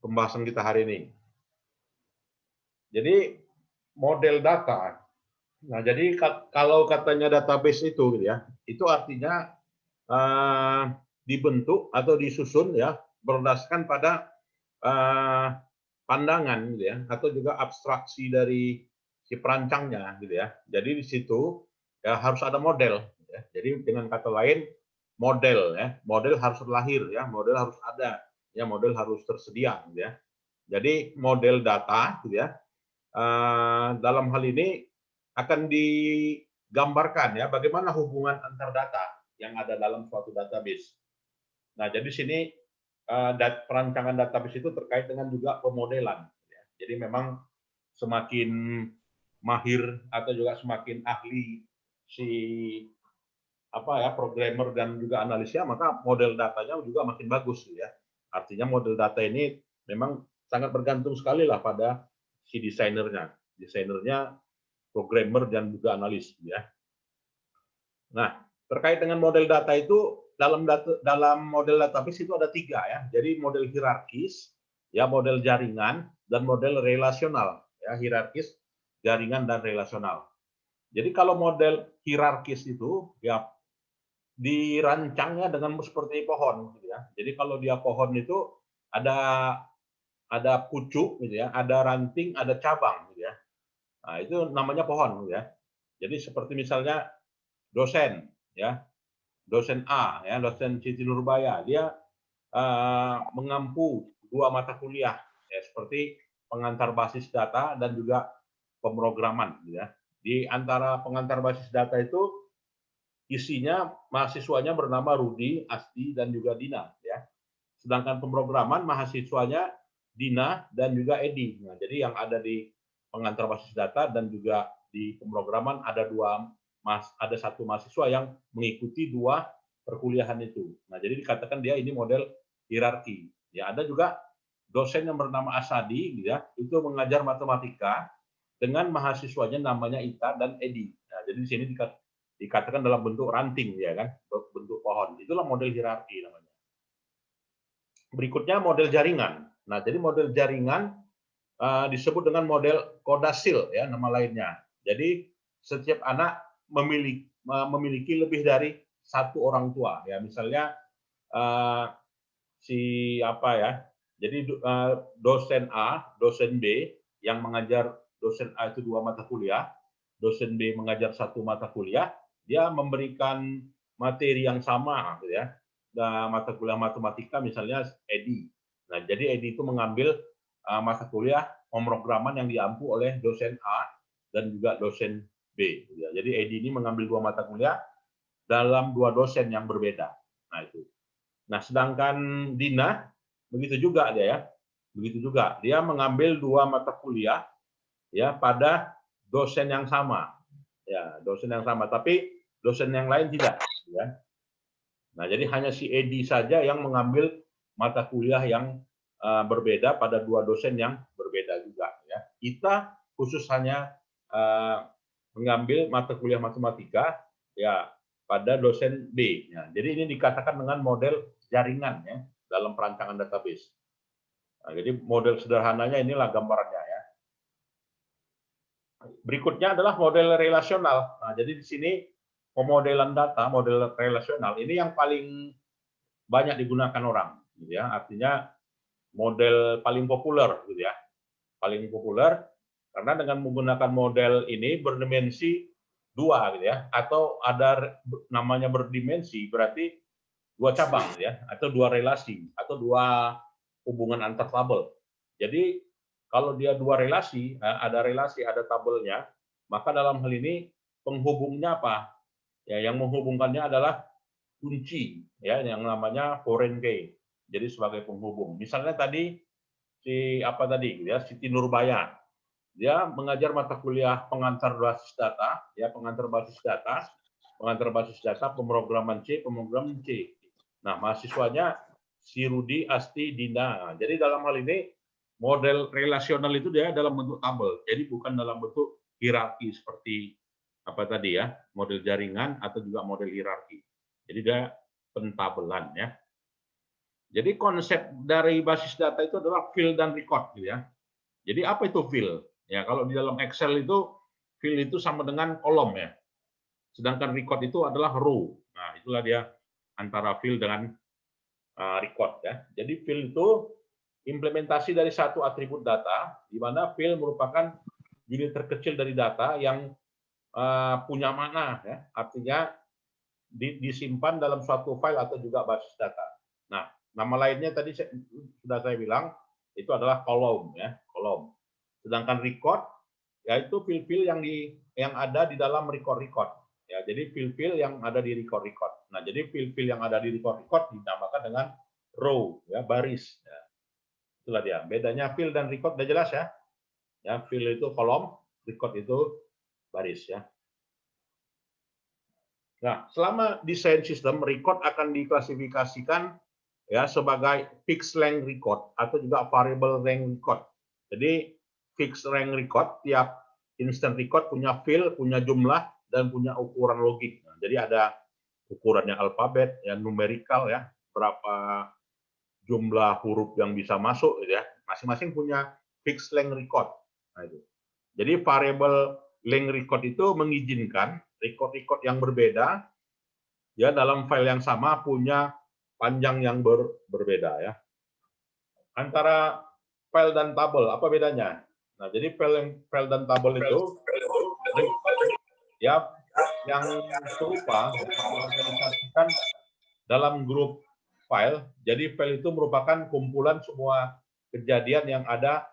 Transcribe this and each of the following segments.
pembahasan kita hari ini. Jadi model data. Nah, jadi kalau katanya database itu, gitu ya, itu artinya dibentuk atau disusun ya berdasarkan pada pandangan, gitu ya, atau juga abstraksi dari si perancangnya, gitu ya. Jadi di situ ya harus ada model. Ya. Jadi dengan kata lain model ya, model harus lahir ya, model harus ada, ya model harus tersedia, gitu ya. Jadi model data, gitu ya, dalam hal ini akan digambarkan ya bagaimana hubungan antar data yang ada dalam suatu database. Nah, jadi sini perancangan database itu terkait dengan juga pemodelan. Ya. Jadi memang semakin mahir atau juga semakin ahli si programmer dan juga analisnya, maka model datanya juga makin bagus ya. Artinya model data ini memang sangat bergantung sekali lah pada si desainernya. Desainernya, programmer dan juga analis ya. Nah, terkait dengan model data itu dalam model database itu ada 3 ya. Jadi model hierarkis, ya model jaringan dan model relasional ya, hierarkis, jaringan dan relasional. Jadi kalau model hierarkis itu ya dirancangnya dengan seperti pohon gitu ya. Jadi kalau dia pohon itu ada pucuk gitu ya, ada ranting, ada cabang gitu ya. Nah, itu namanya pohon gitu ya. Jadi seperti misalnya dosen ya, dosen A ya, dosen Siti Nurbaya, dia mengampu 2 mata kuliah ya, seperti pengantar basis data dan juga pemrograman gitu ya. Di antara pengantar basis data itu isinya mahasiswanya bernama Rudi, Asti, dan juga Dina ya. Sedangkan pemrograman mahasiswanya Dina dan juga Edi. Nah, jadi yang ada di pengantar basis data dan juga di pemrograman ada satu mahasiswa yang mengikuti 2 perkuliahan itu. Nah, jadi dikatakan dia ini model hierarki. Ya, ada juga dosen yang bernama Asadi gitu ya, itu mengajar matematika dengan mahasiswanya namanya Ita dan Edi. Nah, jadi di sini dikatakan dalam bentuk ranting ya kan, bentuk pohon. Itulah model hierarki namanya. Berikutnya model jaringan. Nah, jadi model jaringan disebut dengan model kodasil ya, nama lainnya. Jadi setiap anak memiliki lebih dari satu orang tua ya. Misalnya jadi dosen A, dosen B yang mengajar dosen A itu 2 mata kuliah, dosen B mengajar 1 mata kuliah, dia memberikan materi yang sama gitu ya. Nah, mata kuliah matematika misalnya Edi. Nah, jadi Edi itu mengambil mata kuliah pemrograman yang diampu oleh dosen A dan juga dosen B. Gitu ya. Jadi Edi ini mengambil 2 mata kuliah dalam 2 dosen yang berbeda. Nah, itu. Nah, sedangkan Dina begitu juga dia ya. Begitu juga. Dia mengambil 2 mata kuliah ya pada dosen yang sama. Ya, dosen yang sama, tapi dosen yang lain tidak ya. Nah, jadi hanya si Edi saja yang mengambil mata kuliah yang berbeda pada 2 dosen yang berbeda juga ya. Kita khusus hanya mengambil mata kuliah matematika ya pada dosen B. Ya, jadi ini dikatakan dengan model jaringan ya dalam perancangan database. Nah, jadi model sederhananya inilah gambarannya ya. Berikutnya adalah model relasional. Nah, jadi di sini pemodelan data, model relasional ini yang paling banyak digunakan orang, gitu ya. Artinya model paling populer, gitu ya. Paling populer karena dengan menggunakan model ini berdimensi 2, gitu ya, atau ada namanya berdimensi berarti 2 cabang, gitu ya, atau 2 relasi, atau 2 hubungan antar tabel. Jadi kalau dia 2 relasi, ada relasi, ada tabelnya, maka dalam hal ini penghubungnya apa? Ya, yang menghubungkannya adalah kunci, ya, yang namanya foreign key. Jadi sebagai penghubung. Misalnya tadi Siti Nurbaya, dia mengajar mata kuliah pengantar basis data, ya pengantar basis data, pemrograman pemrograman C. Nah, mahasiswanya si Rudi, Asti, Dina. Nah, jadi dalam hal ini model relasional itu dia dalam bentuk tabel, jadi bukan dalam bentuk hierarki seperti model jaringan atau juga model hierarki. Jadi dia pentabelan ya. Jadi konsep dari basis data itu adalah field dan record, gitu ya. Jadi apa itu field? Ya kalau di dalam Excel itu field itu sama dengan kolom ya. Sedangkan record itu adalah row. Nah, itulah dia antara field dengan record ya. Jadi field itu implementasi dari satu atribut data, di mana field merupakan unit terkecil dari data yang punya makna ya. Artinya disimpan dalam suatu file atau juga basis data. Nah, nama lainnya tadi sudah saya bilang itu adalah kolom ya, kolom. Sedangkan record yaitu file-file yang ada di dalam record-record. Ya, jadi file-file yang ada di record-record. Nah, jadi file-file yang ada di record-record dinamakan dengan row ya, baris ya. Itulah dia. Bedanya file dan record udah jelas ya. Ya, file itu kolom, record itu baris ya. Nah, selama desain sistem, record akan diklasifikasikan ya sebagai fixed length record atau juga variable length record. Jadi fixed length record, tiap instant record punya field, punya jumlah, dan punya ukuran logik. Nah, jadi ada ukurannya alfabet, ya numerikal ya, berapa jumlah huruf yang bisa masuk, gitu ya. Masing-masing punya fixed length record. Nah, itu. Jadi variable length record itu mengizinkan record-record yang berbeda ya dalam file yang sama punya panjang yang berbeda ya. Antara file dan tabel apa bedanya? Nah, jadi file dan tabel itu ya yang serupa diorganisasikan dalam grup file. Jadi file itu merupakan kumpulan semua kejadian yang ada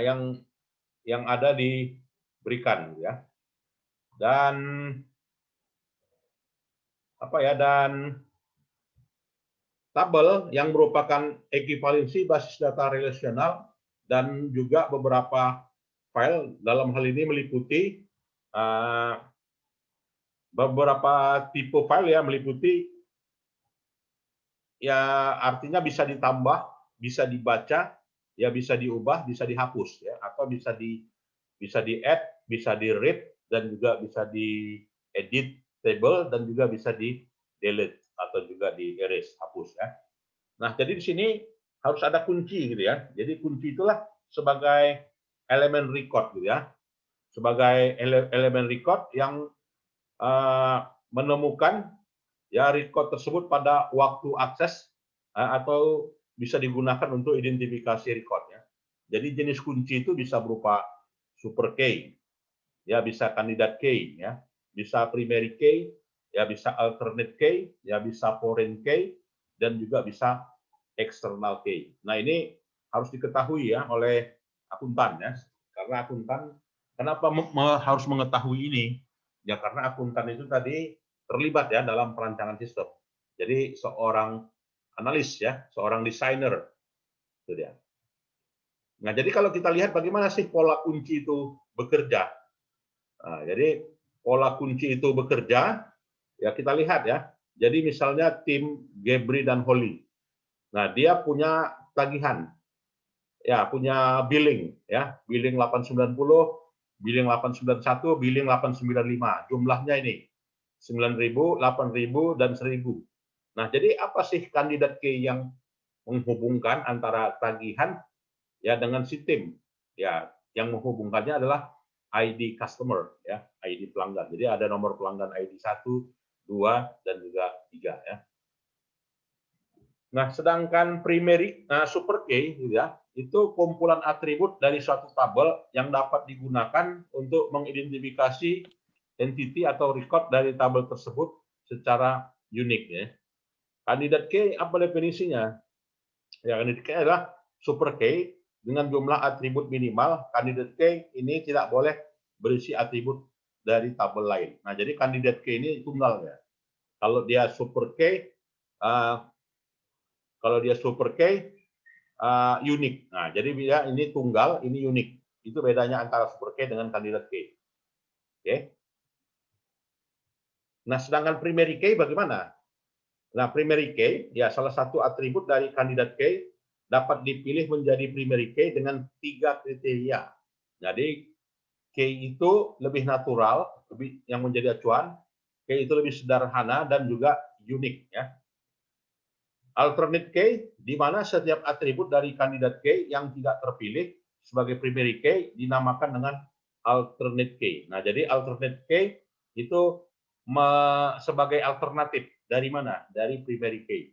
yang ada diberikan ya. Dan apa ya, dan tabel yang merupakan ekivalensi basis data relasional dan juga beberapa file dalam hal ini meliputi beberapa tipe file ya, meliputi ya artinya bisa ditambah, bisa dibaca, ya bisa diubah, bisa dihapus ya, atau bisa di add, bisa di read, dan juga bisa di edit table, dan juga bisa di delete atau juga di erase, hapus ya. Nah, jadi di sini harus ada kunci gitu ya. Jadi kunci itulah sebagai elemen record gitu ya. Sebagai elemen record yang menemukan ya record tersebut pada waktu akses atau bisa digunakan untuk identifikasi record ya. Jadi jenis kunci itu bisa berupa super key, ya bisa kandidat key ya, bisa primary key, ya bisa alternate key, ya bisa foreign key, dan juga bisa external key. Nah, ini harus diketahui ya oleh akuntan ya. Karena akuntan kenapa harus mengetahui ini? Ya karena akuntan itu tadi terlibat ya dalam perancangan sistem. Jadi seorang analis ya, seorang desainer itu dia. Nah, jadi kalau kita lihat bagaimana sih pola kunci itu bekerja. Nah, jadi pola kunci itu bekerja, ya kita lihat ya. Jadi misalnya tim Gebri dan Holly. Nah, dia punya tagihan. Ya, punya billing ya, billing 890, billing 891, billing 895. Jumlahnya ini 9.000, 8.000 dan 1.000. Nah, jadi apa sih kandidat key yang menghubungkan antara tagihan ya dengan si tim? Ya, yang menghubungkannya adalah ID customer ya, ID pelanggan. Jadi ada nomor pelanggan ID 1, 2 dan juga 3 ya. Nah, sedangkan primary super key gitu ya, itu kumpulan atribut dari suatu tabel yang dapat digunakan untuk mengidentifikasi entity atau record dari tabel tersebut secara unik ya. Kandidat key apa definisinya? Ya, kandidat key adalah super key dengan jumlah atribut minimal. Kandidat key ini tidak boleh berisi atribut dari tabel lain. Nah, jadi kandidat key ini tunggal ya. Kalau dia super key, kalau dia super key unik. Nah, jadi dia ini tunggal, ini unik. Itu bedanya antara super key dengan kandidat key. Oke. Nah, sedangkan primary key bagaimana? Nah, primary key ya salah satu atribut dari kandidat key dapat dipilih menjadi primary key dengan 3 kriteria. Jadi key itu lebih natural, lebih yang menjadi acuan, key itu lebih sederhana dan juga unik ya. Alternate key, di mana setiap atribut dari kandidat key yang tidak terpilih sebagai primary key dinamakan dengan alternate key. Nah, jadi alternate key itu sebagai alternatif dari mana? Dari primary key.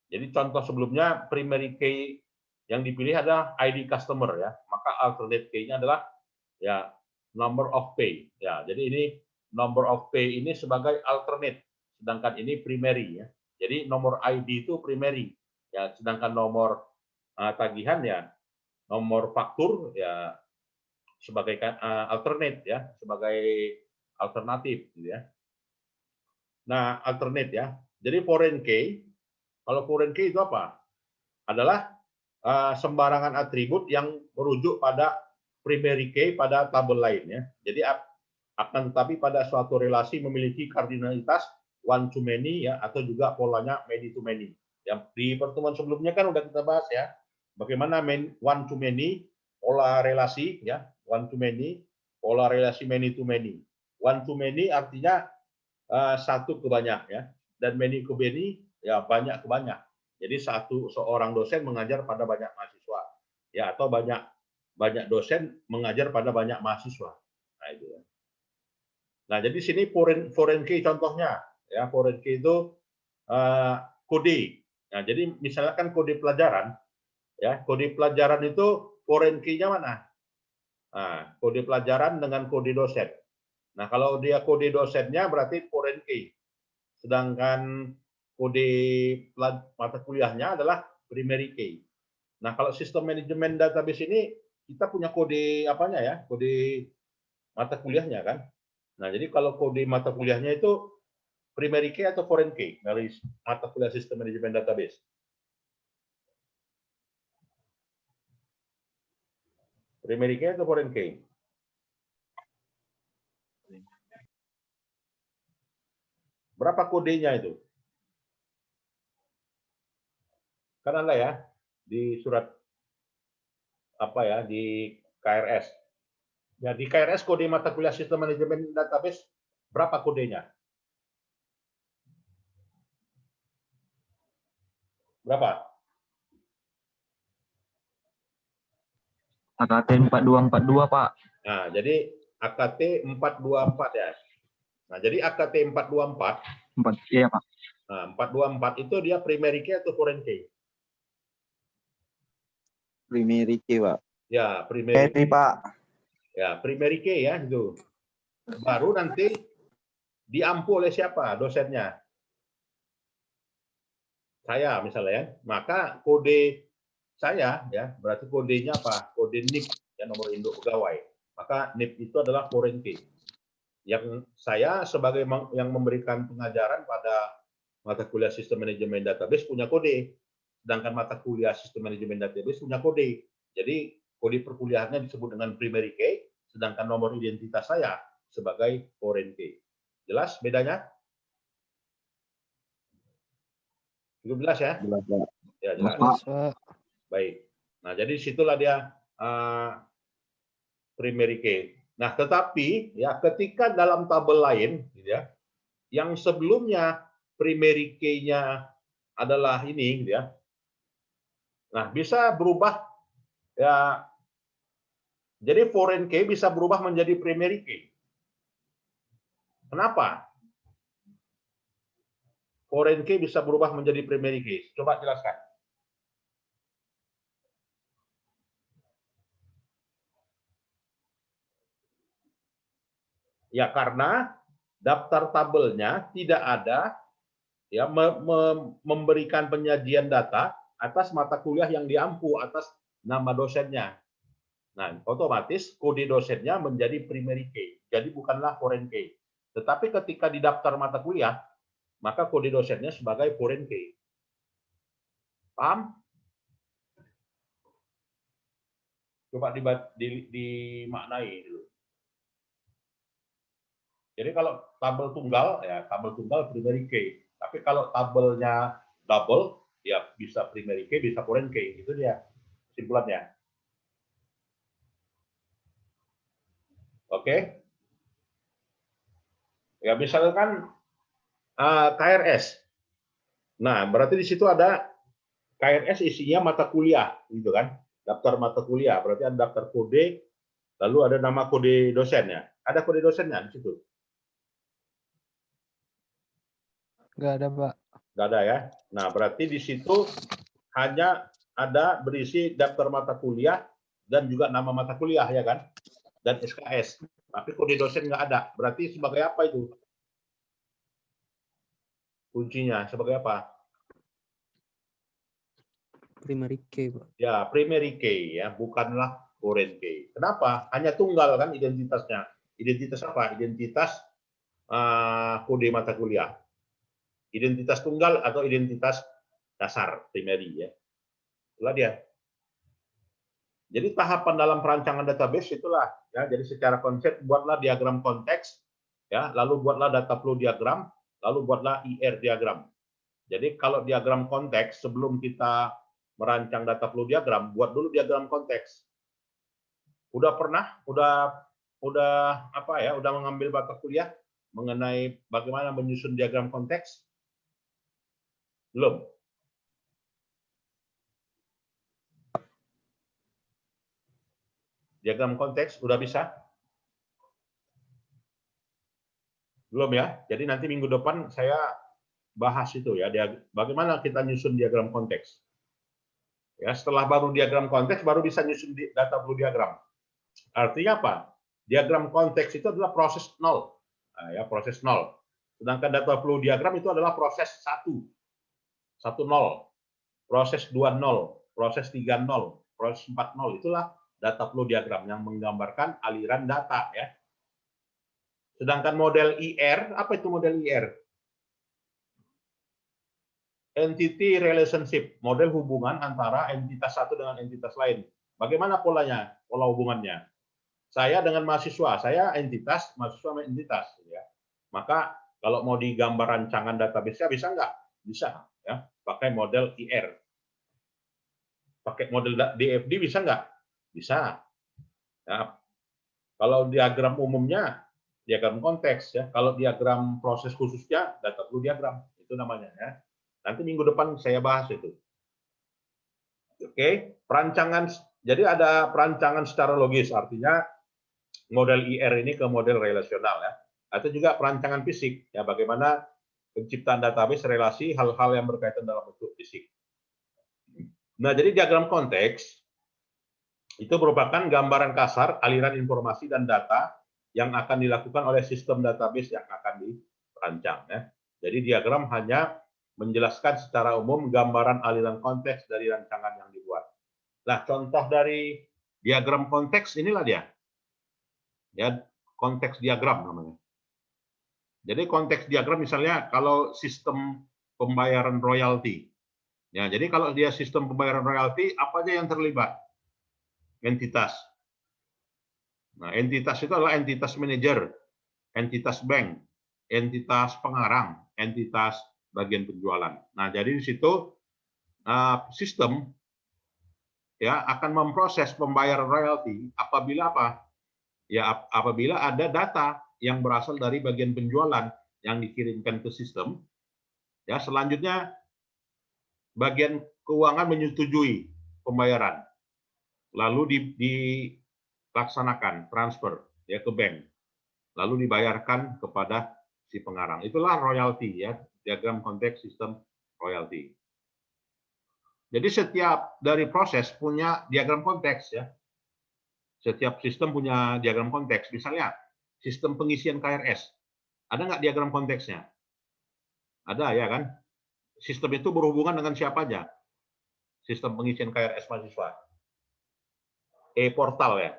Jadi contoh sebelumnya primary key yang dipilih adalah ID customer ya, maka alternate key-nya adalah ya number of pay. Ya, jadi ini number of pay ini sebagai alternate, sedangkan ini primary ya. Jadi nomor ID itu primary, ya, sedangkan nomor tagihan ya, nomor faktur ya sebagai alternate ya, sebagai alternatif gitu ya. Nah, alternate ya. Jadi foreign key, kalau foreign key itu apa? Adalah sembarangan atribut yang merujuk pada primary key pada tabel lain ya. Jadi akan tetapi pada suatu relasi memiliki kardinalitas one to many ya, atau juga polanya many to many. Yang di pertemuan sebelumnya kan udah kita bahas ya, bagaimana one to many, pola relasi ya, one to many, pola relasi many to many. One to many artinya satu ke banyak ya, dan many ke many ya banyak ke banyak. Jadi seorang dosen mengajar pada banyak mahasiswa ya, atau banyak dosen mengajar pada banyak mahasiswa. Nah, itu ya. Nah, jadi sini foreign key contohnya ya, foreign key itu kode. Nah, jadi misalkan kode pelajaran ya, kode pelajaran itu foreign key-nya mana? Nah, kode pelajaran dengan kode dosen. Nah, kalau dia kode dosennya berarti foreign key. Sedangkan kode mata kuliahnya adalah primary key. Nah, kalau sistem manajemen database ini kita punya kode apanya ya? Kode mata kuliahnya kan. Nah, jadi kalau kode mata kuliahnya itu primary key atau foreign key dari mata kuliah sistem manajemen database? Primary key atau foreign key? Berapa kodenya itu? Kan ada ya di surat apa ya, di KRS. Ya, di KRS kode mata kuliah sistem manajemen database berapa kodenya? Berapa? AKT 4242, Pak. Nah, jadi AKT 424 ya. Nah, jadi AKT 424, Iya, Pak. nah, 424 itu dia primary key atau foreign key? Primary key, Pak. Ya, primary key. Pak. Ya, primary key ya itu. Baru nanti diampu oleh siapa? Dosennya. Saya misalnya ya. Maka kode saya ya, berarti kodenya apa? Kode NIP ya, nomor induk pegawai. Maka NIP itu adalah foreign key. Yang saya sebagai yang memberikan pengajaran pada mata kuliah sistem manajemen database punya kode, sedangkan mata kuliah sistem manajemen database punya kode. Jadi kode perkuliahannya disebut dengan primary key, sedangkan nomor identitas saya sebagai foreign key. Jelas bedanya? Itu jelas ya? Jelas, Pak. Ya, jelas. Jelas, Pak. Baik. Nah, jadi situlah dia primary key. Nah, tetapi ya ketika dalam tabel lain, gitu ya, yang sebelumnya primary key-nya adalah ini, gitu ya. Nah, bisa berubah ya. Jadi foreign key bisa berubah menjadi primary key. Kenapa? Foreign key bisa berubah menjadi primary key. Coba jelaskan. Ya, karena daftar tabelnya tidak ada ya memberikan penyajian data atas mata kuliah yang diampu atas nama dosennya. Nah, otomatis kode dosennya menjadi primary key. Jadi bukanlah foreign key. Tetapi ketika di daftar mata kuliah, maka kode dosennya sebagai foreign key. Paham? Coba dimaknai dulu. Jadi kalau tabel tunggal, ya tabel tunggal primary key. Tapi kalau tabelnya double, ya bisa primary key, bisa foreign key. Itu dia kesimpulannya. Oke? Ya misalkan KRS. Nah, berarti di situ ada KRS isinya mata kuliah, gitu kan? Daftar mata kuliah, berarti ada daftar kode, lalu ada nama kode dosennya. Ada kode dosennya di situ? Nggak ada, Pak. Nggak ada ya. Nah, berarti di situ hanya ada berisi daftar mata kuliah dan juga nama mata kuliah, ya kan? Dan SKS. Tapi kode dosen nggak ada. Berarti sebagai apa itu? Kuncinya sebagai apa? Primary key, Pak. Ya, primary key ya, bukanlah foreign key. Kenapa? Hanya tunggal kan identitasnya. Identitas apa? Identitas kode mata kuliah. Identitas tunggal atau identitas dasar primary ya. Itulah dia. Jadi tahapan dalam perancangan database itulah ya. Jadi secara konsep buatlah diagram konteks ya, lalu buatlah data flow diagram, lalu buatlah IR diagram. Jadi kalau diagram konteks sebelum kita merancang data flow diagram, buat dulu diagram konteks. Udah pernah, udah apa ya, udah mengambil mata kuliah mengenai bagaimana menyusun diagram konteks? Belum. Diagram konteks udah bisa? Belum ya. Jadi nanti minggu depan saya bahas itu ya, bagaimana kita nyusun diagram konteks. Ya, setelah baru diagram konteks baru bisa nyusun data flow diagram. Artinya apa? Diagram konteks itu adalah proses nol. Nah, ya, proses nol. Sedangkan data flow diagram itu adalah proses 1 nol, proses 2 nol, proses 3 nol, proses 4 nol. Itulah data flow diagram yang menggambarkan aliran data ya. Sedangkan model IR, apa itu model IR? Entity relationship, model hubungan antara entitas satu dengan entitas lain. Bagaimana polanya? Pola hubungannya. Saya dengan mahasiswa, saya entitas, mahasiswa sama entitas. Ya. Maka kalau mau digambar rancangan database-nya bisa nggak? Bisa. Ya. Pakai model IR. Pakai model DFD bisa nggak? Bisa. Ya. Kalau diagram umumnya, diagram konteks. Ya. Kalau diagram proses khususnya, data flow diagram. Itu namanya. Ya. Nanti minggu depan saya bahas itu. Oke, perancangan. Jadi ada perancangan secara logis, artinya model IR ini ke model relasional ya. Atau juga perancangan fisik ya, bagaimana penciptaan database relasi hal-hal yang berkaitan dalam bentuk fisik. Nah, jadi diagram konteks itu merupakan gambaran kasar aliran informasi dan data yang akan dilakukan oleh sistem database yang akan dirancang ya. Jadi diagram hanya menjelaskan secara umum gambaran aliran konteks dari rancangan yang dibuat. Nah, contoh dari diagram konteks inilah dia. Ya, konteks diagram namanya. Jadi konteks diagram misalnya kalau sistem pembayaran royalti. Ya, jadi kalau dia sistem pembayaran royalti, apa aja yang terlibat? Entitas. Nah, entitas itu adalah entitas manajer, entitas bank, entitas pengarang, entitas bagian penjualan. Nah, jadi di situ sistem ya akan memproses pembayaran royalti apabila apa? Ya apabila ada data yang berasal dari bagian penjualan yang dikirimkan ke sistem. Ya, selanjutnya bagian keuangan menyetujui pembayaran. Lalu dilaksanakan transfer ya ke bank. Lalu dibayarkan kepada si pengarang. Itulah royalti ya, diagram konteks sistem royalti. Jadi setiap dari proses punya diagram konteks ya. Setiap sistem punya diagram konteks. Misalnya sistem pengisian KRS. Ada nggak diagram konteksnya? Ada ya kan? Sistem itu berhubungan dengan siapa aja? Sistem pengisian KRS mahasiswa. E-portal ya.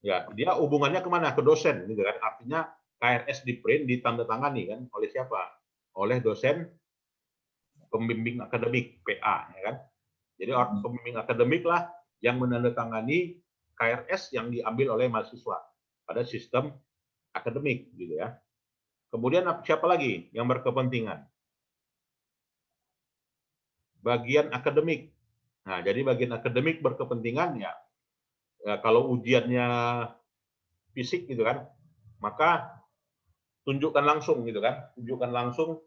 Ya, dia hubungannya kemana? Ke dosen, gitu kan? Artinya KRS di print, ditandatangani kan oleh siapa? Oleh dosen pembimbing akademik PA, ya kan? Jadi pembimbing akademik lah yang menandatangani KRS yang diambil oleh mahasiswa pada sistem akademik, gitu ya. Kemudian siapa lagi yang berkepentingan? Bagian akademik. Nah, jadi bagian akademik berkepentingan ya kalau ujiannya fisik gitu kan, maka tunjukkan langsung gitu kan, tunjukkan langsung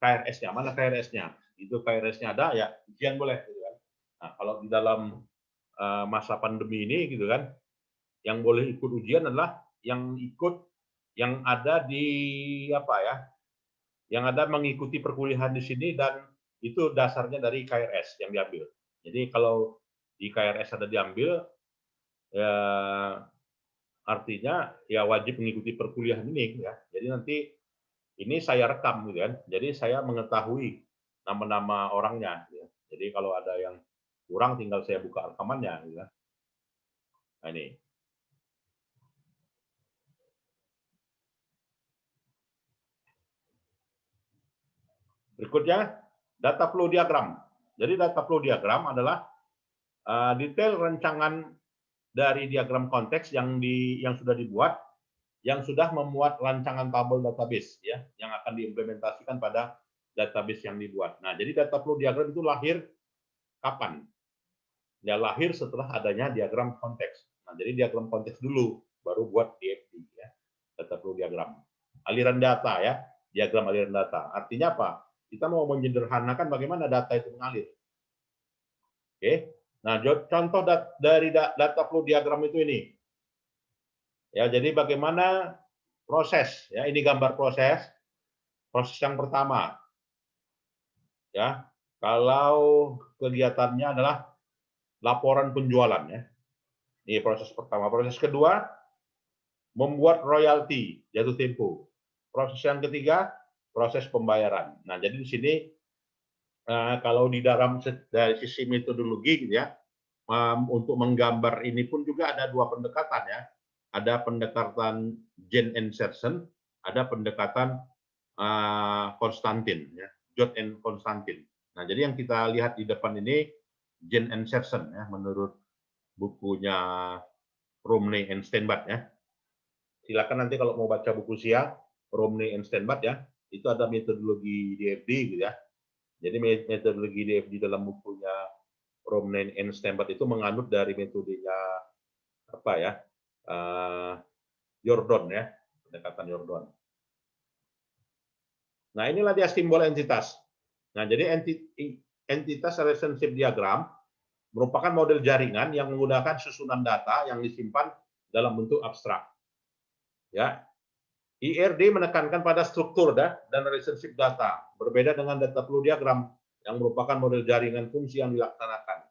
KRS-nya. Mana KRS-nya? Itu KRS-nya ada, ya ujian boleh. Gitu kan. Nah, kalau di dalam masa pandemi ini, gitu kan, yang boleh ikut ujian adalah yang ada di apa ya? Yang ada mengikuti perkuliahan di sini dan itu dasarnya dari KRS yang diambil. Jadi kalau di KRS ada diambil, ya artinya ya wajib mengikuti perkuliahan ini, ya. Jadi nanti ini saya rekam, gitu kan. Jadi saya mengetahui nama-nama orangnya. Ya. Jadi kalau ada yang kurang, tinggal saya buka rekamannya. Gitu kan. Nah, ini. Berikutnya, data flow diagram. Jadi data flow diagram adalah detail rancangan dari diagram konteks yang sudah dibuat, yang sudah memuat rancangan tabel database, ya, yang akan diimplementasikan pada database yang dibuat. Nah, jadi data flow diagram itu lahir kapan? Ya, lahir setelah adanya diagram konteks. Nah, jadi diagram konteks dulu, baru buat DFD, ya, data flow diagram. Aliran data, ya, diagram aliran data. Artinya apa? Kita mau menyederhanakan bagaimana data itu mengalir. Oke. Nah, contoh dari data flow diagram itu ini. Ya, jadi bagaimana proses, ya, ini gambar proses. Proses yang pertama. Ya. Kalau kegiatannya adalah laporan penjualan, ya. Ini proses pertama. Proses kedua, membuat royalti jatuh tempo. Proses yang ketiga, proses pembayaran. Nah, jadi di sini kalau di dalam dari sisi metodologi, gitu ya, untuk menggambar ini pun juga ada dua pendekatan, ya. Ada pendekatan Jane and Serson, ada pendekatan Konstantin, ya, Jod and Konstantin. Nah, jadi yang kita lihat di depan ini Jane and Serson, ya, menurut bukunya Romney and Steinbach, ya. Silakan nanti kalau mau baca buku siang Romney and Steinbach, ya, itu ada metodologi DFD, gitu ya. Jadi metodologi DFD dalam bukunya Romney and Steinbach itu menganut dari metodenya apa, ya, Jordan, ya, pendekatan Jordan. Nah, inilah dia simbol entitas. Nah, jadi entitas relationship diagram merupakan model jaringan yang menggunakan susunan data yang disimpan dalam bentuk abstrak. Ya, IRD menekankan pada struktur dan relationship data, berbeda dengan data flow diagram yang merupakan model jaringan fungsi yang dilaksanakan.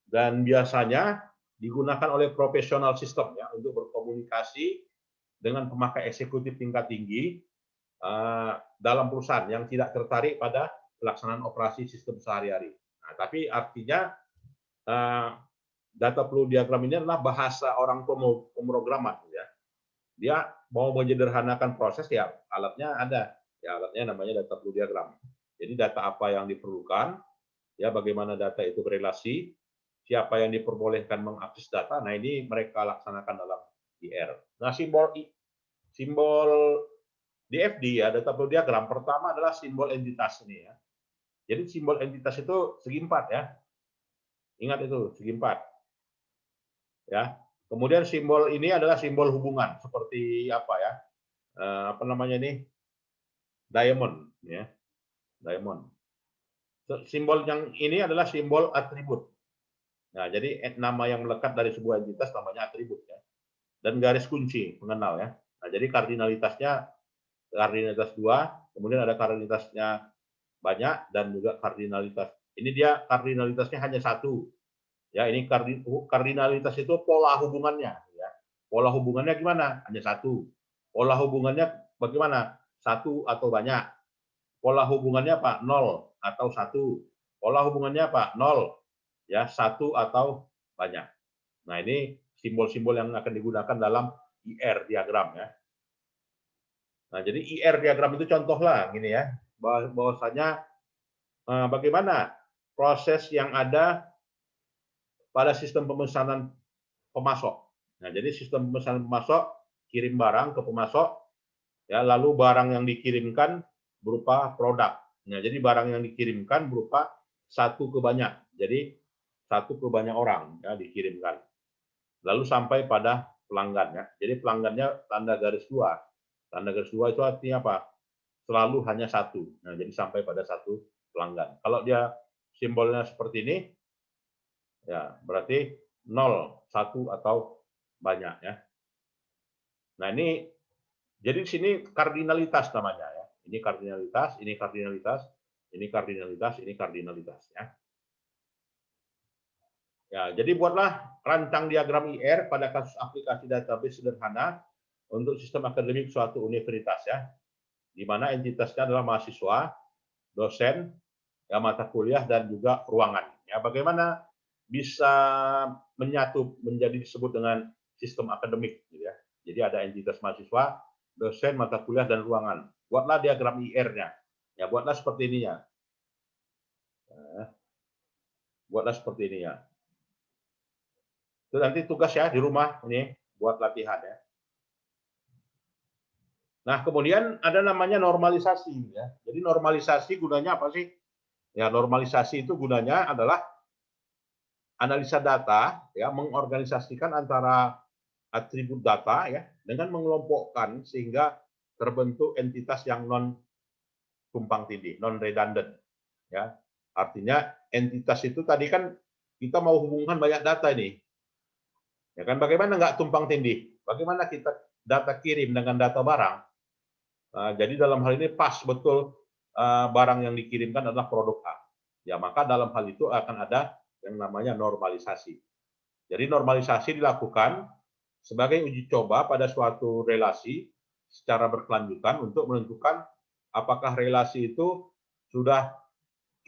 Dan biasanya digunakan oleh profesional sistem, ya, untuk berkomunikasi dengan pemakai eksekutif tingkat tinggi dalam perusahaan yang tidak tertarik pada pelaksanaan operasi sistem sehari-hari. Nah, tapi artinya data flow diagram ini adalah bahasa orang pemrograman, ya. Dia mau menyederhanakan proses, ya, alatnya ada, ya, alatnya namanya data flow diagram. Jadi data apa yang diperlukan, ya, bagaimana data itu berelasi, siapa yang diperbolehkan mengakses data. Nah, ini mereka laksanakan dalam IR. Nah, simbol DFD, ya, data flow diagram pertama adalah simbol entitas ini, ya. Jadi simbol entitas itu segi 4, ya. Ingat itu segi 4. Ya. Kemudian simbol ini adalah simbol hubungan seperti apa, ya? Apa namanya ini? Diamond, ya. Diamond. Simbol yang ini adalah simbol atribut. Nah, jadi nama yang melekat dari sebuah entitas namanya atribut, ya. Dan garis kunci pengenal, ya. Nah, jadi kardinalitas 2, kemudian ada kardinalitasnya banyak dan juga kardinalitas. Ini dia kardinalitasnya hanya 1. Ya, ini kardinalitas itu pola hubungannya, ya. Pola hubungannya gimana? Hanya 1. Pola hubungannya bagaimana? 1 atau banyak. Pola hubungannya apa? 0 atau 1. Pola hubungannya apa? 0. Ya, 1 atau banyak. Nah, ini simbol-simbol yang akan digunakan dalam IR diagram, ya. Nah, jadi IR diagram itu contohlah gini, ya. Bahwasanya bagaimana proses yang ada pada sistem pemesanan pemasok. Nah, jadi sistem pemesanan pemasok kirim barang ke pemasok, ya, lalu barang yang dikirimkan berupa produk. Nah, jadi barang yang dikirimkan berupa 1 ke banyak. Jadi 1 ke banyak orang, ya, dikirimkan. Lalu sampai pada pelanggan, ya. Jadi pelanggannya tanda garis 2. Tanda garis 2 itu artinya apa? selalu hanya satu. Nah, jadi sampai pada satu pelanggan. Kalau dia simbolnya seperti ini, ya berarti 0, 1 atau banyak ya. Nah, ini jadi di sini kardinalitas namanya ya. Ini kardinalitas, ini kardinalitas, ini kardinalitas, ini kardinalitas ya. Ya, jadi buatlah rancang diagram IR pada kasus aplikasi database sederhana untuk sistem akademik suatu universitas ya, di mana entitasnya adalah mahasiswa, dosen, ya, mata kuliah dan juga ruangan. Ya, bagaimana bisa menyatu menjadi disebut dengan sistem akademik, gitu ya. Jadi ada entitas mahasiswa, dosen, mata kuliah dan ruangan. Buatlah diagram IR-nya. Ya, buatlah seperti ini ya. Buatlah seperti ini ya. Itu nanti tugas ya di rumah ini buat latihan ya. Nah, kemudian ada namanya normalisasi ya. Jadi normalisasi gunanya apa sih? Ya, normalisasi itu gunanya adalah analisa data ya, mengorganisasikan antara atribut data ya dengan mengelompokkan sehingga terbentuk entitas yang non tumpang tindih, non redundant ya. Artinya entitas itu tadi kan kita mau hubungkan banyak data ini. Ya kan, bagaimana nggak tumpang tindih? Bagaimana kita data kirim dengan data barang? Jadi dalam hal ini pas betul barang yang dikirimkan adalah produk A. Ya, maka dalam hal itu akan ada yang namanya normalisasi. Jadi normalisasi dilakukan sebagai uji coba pada suatu relasi secara berkelanjutan untuk menentukan apakah relasi itu sudah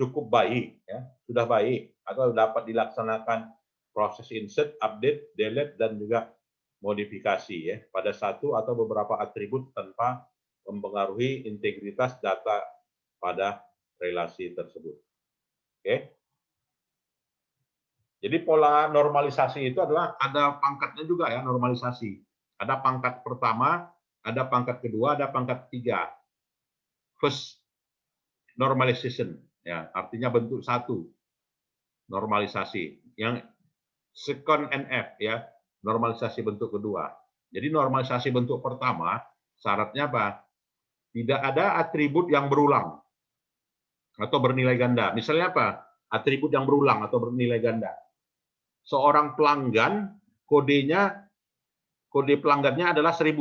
cukup baik, ya, sudah baik atau dapat dilaksanakan proses insert, update, delete, dan juga modifikasi ya pada satu atau beberapa atribut tanpa mempengaruhi integritas data pada relasi tersebut. Oke. Jadi pola normalisasi itu adalah ada pangkatnya juga ya, normalisasi. Ada pangkat pertama, ada pangkat kedua, ada pangkat ketiga. First normalization ya, artinya bentuk satu normalisasi. Yang second NF ya, normalisasi bentuk kedua. Jadi normalisasi bentuk pertama syaratnya apa? Tidak ada atribut yang berulang atau bernilai ganda. Misalnya apa? Atribut yang berulang atau bernilai ganda. Seorang pelanggan kodenya, kode pelanggannya adalah 1000.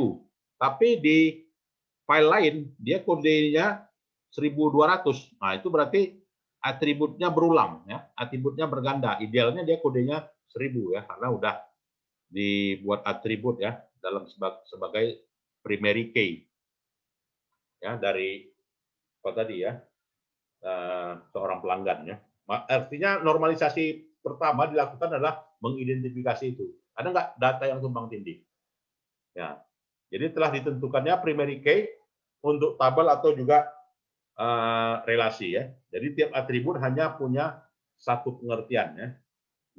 Tapi di file lain dia kodenya 1200. Nah, itu berarti atributnya berulang ya, atributnya berganda. Idealnya dia kodenya 1000 ya, karena udah dibuat atribut ya dalam sebagai primary key. Ya, dari apa tadi ya? Seorang pelanggan ya. Artinya normalisasi pertama dilakukan adalah mengidentifikasi itu. Ada nggak data yang tumpang tindih? Ya, jadi telah ditentukannya primary key untuk tabel atau juga relasi ya. Jadi tiap atribut hanya punya satu pengertian ya.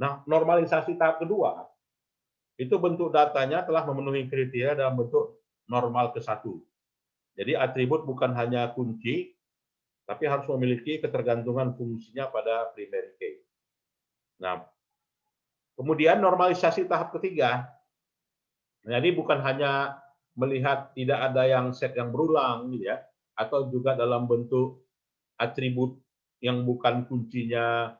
Nah, normalisasi tahap kedua itu bentuk datanya telah memenuhi kriteria dalam bentuk normal ke satu. Jadi atribut bukan hanya kunci, tapi harus memiliki ketergantungan fungsinya pada primary key. Nah, kemudian normalisasi tahap ketiga, jadi bukan hanya melihat tidak ada yang set yang berulang, gitu ya, atau juga dalam bentuk atribut yang bukan kuncinya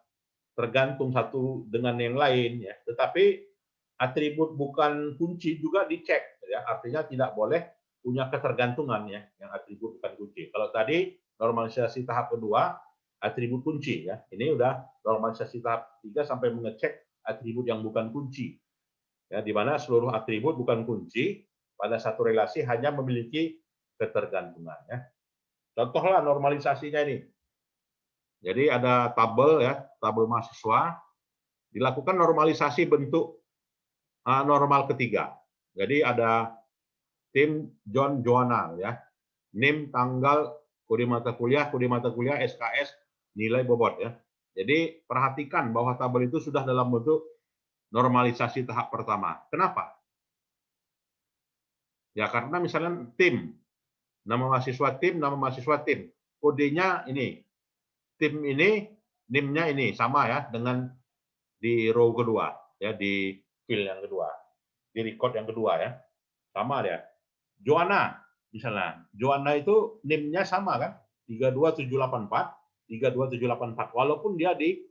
tergantung satu dengan yang lain, ya. Tetapi atribut bukan kunci juga dicek, ya. Artinya tidak boleh punya ketergantungan ya, yang atribut bukan kunci. Kalau tadi normalisasi tahap kedua, atribut kunci ya. Ini udah normalisasi tahap 3 sampai mengecek atribut yang bukan kunci. Ya, di mana seluruh atribut bukan kunci pada satu relasi hanya memiliki ketergantungan ya. Contohlah normalisasinya ini. Jadi ada tabel ya, tabel mahasiswa, dilakukan normalisasi bentuk normal ketiga. Jadi ada tim John Joanna ya, NIM, tanggal, kode mata kuliah, SKS, nilai bobot ya. Jadi perhatikan bahwa tabel itu sudah dalam bentuk normalisasi tahap pertama. Kenapa? Ya karena misalnya tim, nama mahasiswa tim, nama mahasiswa tim, kodenya ini, tim ini, NIM-nya ini sama ya dengan di row kedua ya, di field yang kedua, di record yang kedua ya, sama ya. Joanna, Misalnya, Juanda itu NIM-nya sama kan? 32784, 32784. Walaupun dia di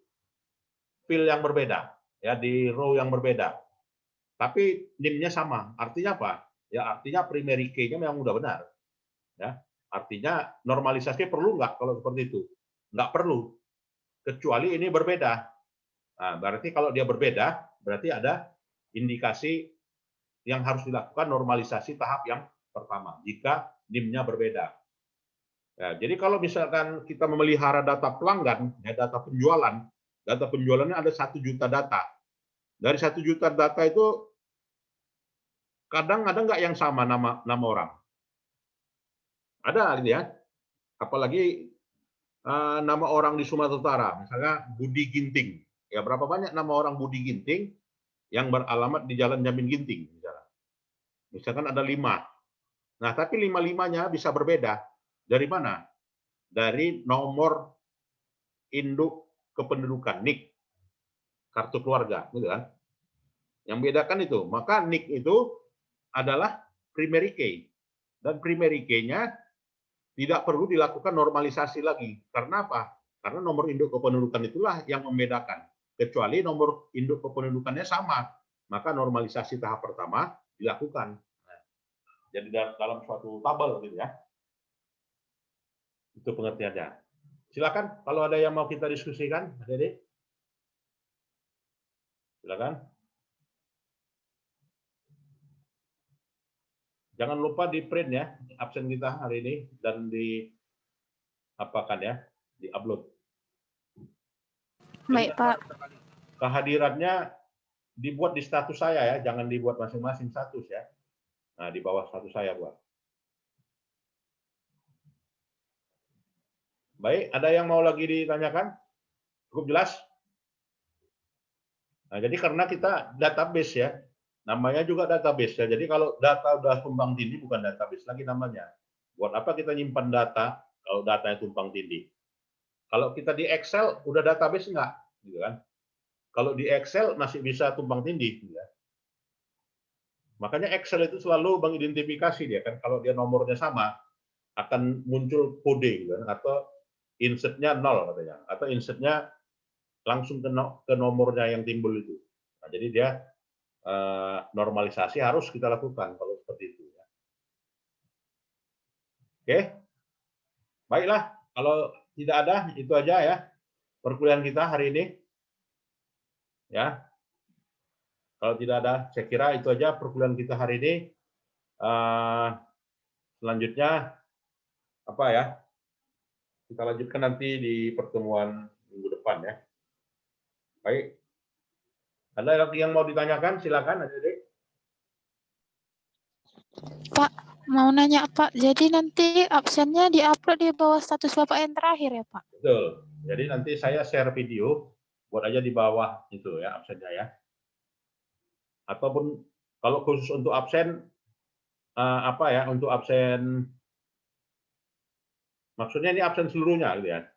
field yang berbeda, ya di row yang berbeda. Tapi NIM-nya sama. Artinya apa? Ya artinya primary key-nya memang udah benar. Ya, artinya normalisasi perlu nggak kalau seperti itu? Nggak perlu. Kecuali ini berbeda. Nah, berarti kalau dia berbeda, berarti ada indikasi yang harus dilakukan normalisasi tahap yang pertama jika NIM-nya berbeda. Ya, jadi kalau misalkan kita memelihara data pelanggan, ya, data penjualannya ada 1 juta data. Dari 1 juta data itu kadang ada nggak yang sama nama orang? Ada, ya. Apalagi nama orang di Sumatera Utara, misalnya Budi Ginting. Ya, berapa banyak nama orang Budi Ginting yang beralamat di Jalan Jamin Ginting, misalnya. Misalkan ada 5. Nah, tapi 5-5-nya bisa berbeda. Dari mana? Dari nomor induk kependudukan, NIK, kartu keluarga, gitu kan? Yang bedakan itu. Maka NIK itu adalah primary key. Dan primary key-nya tidak perlu dilakukan normalisasi lagi. Karena apa? Karena nomor induk kependudukan itulah yang membedakan. Kecuali nomor induk kependudukannya sama, maka normalisasi tahap pertama dilakukan. Jadi dalam suatu tabel gitu ya. Itu pengertiannya. Silakan kalau ada yang mau kita diskusikan, Dede. Silakan. Jangan lupa di print ya absen kita hari ini dan di apakan ya, di upload. Baik, Pak. Kehadirannya dibuat di status saya ya, jangan dibuat masing-masing status ya. Nah, di bawah status saya buat. Baik, ada yang mau lagi ditanyakan? Cukup jelas? Nah, jadi karena kita database ya, namanya juga database ya. Jadi kalau data udah tumpang tindih bukan database lagi namanya. Buat apa kita nyimpan data kalau datanya tumpang tindih? Kalau kita di Excel udah database enggak, gitu kan? Kalau di Excel masih bisa tumpang tindih, gitu ya. Makanya Excel itu selalu mengidentifikasi dia kan, kalau dia nomornya sama akan muncul kode gitu kan, atau insertnya 0 katanya, atau insertnya langsung ke nomornya yang timbul itu. Nah, jadi dia normalisasi harus kita lakukan kalau seperti itu. Ya. Oke, baiklah. Kalau tidak ada itu aja ya perkuliahan kita hari ini. Ya, kalau tidak ada, saya kira itu aja perkuliahan kita hari ini. Selanjutnya apa ya? Kita lanjutkan nanti di pertemuan minggu depan ya. Baik. Ada lagi yang mau ditanyakan? Silakan, Adik. Pak, mau nanya, Pak. Jadi nanti absennya diupload di bawah status Bapak yang terakhir ya, Pak? Betul. Jadi nanti saya share video, buat aja di bawah itu ya absennya ya. Ataupun kalau khusus untuk absen apa ya? Untuk absen, maksudnya ini absen seluruhnya gitu ya?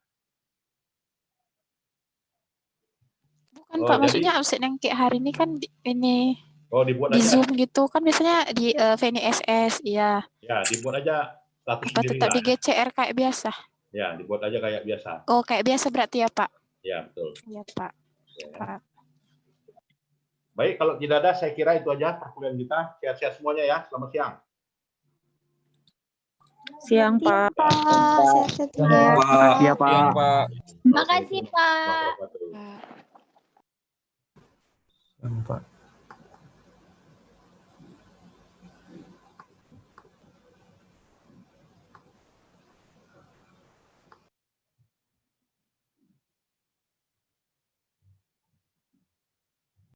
Bukan, Pak. Maksudnya absen yang kayak hari ini kan ini dibuat di aja. Zoom gitu kan biasanya di VNSS, ya. Ya, dibuat aja status Apa sendiri. tetap di GCR kayak biasa? Ya, dibuat aja kayak biasa. Oh, kayak biasa berarti ya, Pak? Ya, betul. Iya, Pak. Ya. Pak. Baik, kalau tidak ada, saya kira itu aja perkuliahan kita. Sehat-sehat semuanya ya. Selamat siang. Siang, Pak. Sehat-sehat juga. Makasih ya, Pak. Makasih, Pak. Warahmatullahi wabarakatuh. Pak. Pak.